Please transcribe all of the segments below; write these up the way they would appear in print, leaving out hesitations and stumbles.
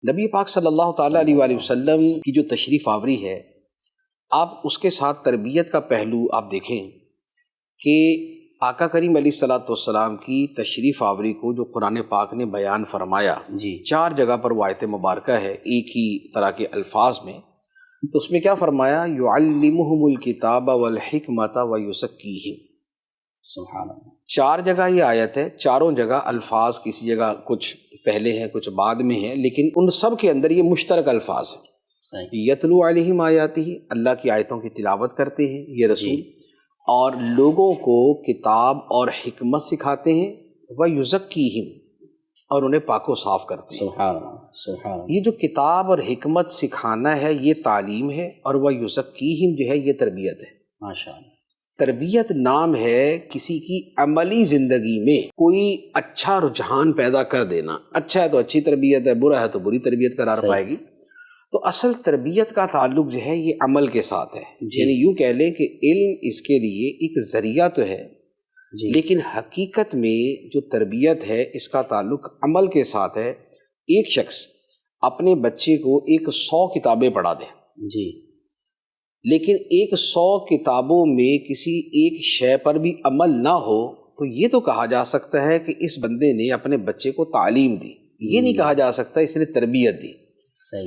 نبی پاک صلی اللہ تعالیٰ علیہ وآلہ وسلم کی جو تشریف آوری ہے، آپ اس کے ساتھ تربیت کا پہلو آپ دیکھیں کہ آقا کریم علیہ الصلوۃ والسلام کی تشریف آوری کو جو قرآن پاک نے بیان فرمایا، چار جگہ پر وہ آیت مبارکہ ہے ایک ہی طرح کے الفاظ میں، تو اس میں کیا فرمایا؟ یعلمہم الکتاب والحکمت ویزکیہم۔ سبحان اللہ۔ چار جگہ یہ آیت ہے، چاروں جگہ الفاظ کسی جگہ کچھ پہلے ہیں کچھ بعد میں ہیں، لیکن ان سب کے اندر یہ مشترک الفاظ ہیں۔ یتلو علیہم آیاتہ، اللہ کی آیتوں کی تلاوت کرتے ہیں یہ رسول، اور لوگوں کو کتاب اور حکمت سکھاتے ہیں، ویزکیہم، اور انہیں پاک و صاف کرتے ہیں۔ سبحان اللہ، سبحان اللہ۔ یہ جو کتاب اور حکمت سکھانا ہے یہ تعلیم ہے، اور ویزکیہم جو ہے یہ تربیت ہے۔ ماشاء اللہ۔ تربیت نام ہے کسی کی عملی زندگی میں کوئی اچھا رجحان پیدا کر دینا، اچھا ہے تو اچھی تربیت ہے، برا ہے تو بری تربیت قرار پائے گی۔ تو اصل تربیت کا تعلق جو ہے یہ عمل کے ساتھ ہے، یعنی یوں کہہ لیں کہ علم اس کے لیے ایک ذریعہ تو ہے، لیکن حقیقت میں جو تربیت ہے اس کا تعلق عمل کے ساتھ ہے۔ ایک شخص اپنے بچے کو 100 کتابیں پڑھا دے، لیکن 100 کتابوں میں کسی ایک شے پر بھی عمل نہ ہو، تو یہ تو کہا جا سکتا ہے کہ اس بندے نے اپنے بچے کو تعلیم دی، یہ نہیں کہا جا سکتا اس نے تربیت دی۔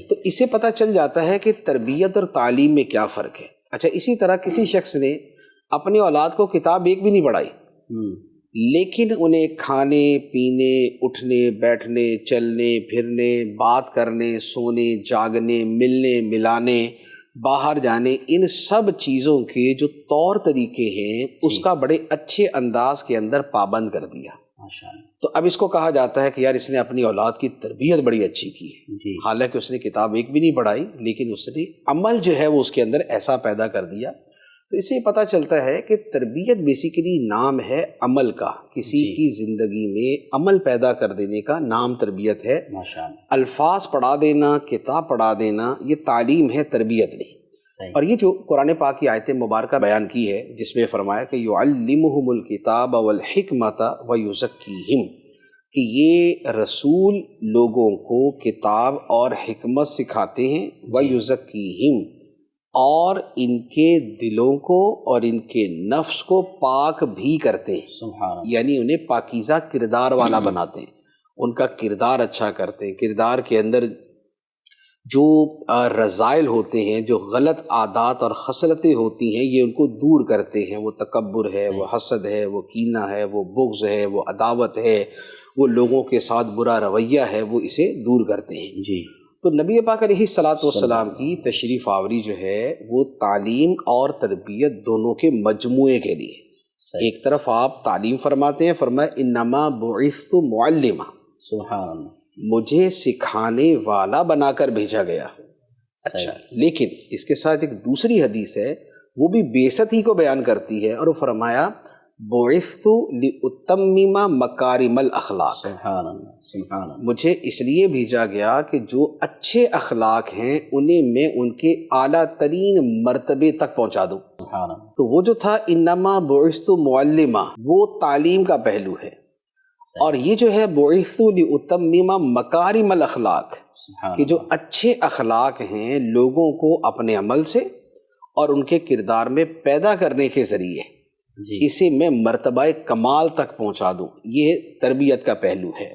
تو اسے پتہ چل جاتا ہے کہ تربیت اور تعلیم میں کیا فرق ہے۔ اچھا، اسی طرح کسی شخص نے اپنی اولاد کو کتاب ایک بھی نہیں پڑھائی، لیکن انہیں کھانے پینے، اٹھنے بیٹھنے، چلنے پھرنے، بات کرنے، سونے جاگنے، ملنے ملانے، باہر جانے، ان سب چیزوں کے جو طور طریقے ہیں اس کا بڑے اچھے انداز کے اندر پابند کر دیا۔ تو اب اس کو کہا جاتا ہے کہ یار اس نے اپنی اولاد کی تربیت بڑی اچھی کی ہے، حالانکہ اس نے کتاب ایک بھی نہیں پڑھائی، لیکن اس نے عمل جو ہے وہ اس کے اندر ایسا پیدا کر دیا۔ تو اسے پتہ چلتا ہے کہ تربیت بیسیکلی نام ہے عمل کا، کسی کی زندگی میں عمل پیدا کر دینے کا نام تربیت ہے۔ الفاظ پڑھا دینا، کتاب پڑھا دینا یہ تعلیم ہے، تربیت نہیں۔ اور یہ جو قرآن پاک کی آیت مبارکہ بیان کی ہے جس میں فرمایا کہ یعلمہم الکتاب والحکمت ویزکیہم، کہ یہ رسول لوگوں کو کتاب اور حکمت سکھاتے ہیں، ویزکیہم، اور ان کے دلوں کو اور ان کے نفس کو پاک بھی کرتے ہیں، یعنی انہیں پاکیزہ کردار والا بناتے ہیں، ان کا کردار اچھا کرتے ہیں، کردار کے اندر جو رذائل ہوتے ہیں، جو غلط عادات اور خصلتیں ہوتی ہیں، یہ ان کو دور کرتے ہیں۔ وہ تکبر ہے، وہ حسد ہے، وہ کینہ ہے، وہ بغض ہے، وہ عداوت ہے، وہ لوگوں کے ساتھ برا رویہ ہے، وہ اسے دور کرتے ہیں۔ تو نبی پاک علیہ الصلوۃ والسلام کی تشریف آوری جو ہے وہ تعلیم اور تربیت دونوں کے مجموعے کے لیے۔ ایک طرف آپ تعلیم فرماتے ہیں، فرمایا انما بعثت معلما، سبحان اللہ، مجھے سکھانے والا بنا کر بھیجا گیا۔ اچھا، لیکن اس کے ساتھ ایک دوسری حدیث ہے وہ بھی بعثت ہی کو بیان کرتی ہے، اور وہ فرمایا بعثت لأتمم مکارم الاخلاق، سبحان اللہ، سبحان اللہ، مجھے اس لیے بھیجا گیا کہ جو اچھے اخلاق ہیں انہیں میں ان کے اعلیٰ ترین مرتبے تک پہنچا دوں۔ سبحان اللہ۔ تو وہ جو تھا انما بعثت معلما، وہ تعلیم کا پہلو ہے، اور یہ جو ہے بعثت لأتمم مکارم الاخلاق، کہ جو اچھے اخلاق ہیں لوگوں کو اپنے عمل سے اور ان کے کردار میں پیدا کرنے کے ذریعے اسے میں مرتبہ کمال تک پہنچا دوں، یہ تربیت کا پہلو ہے۔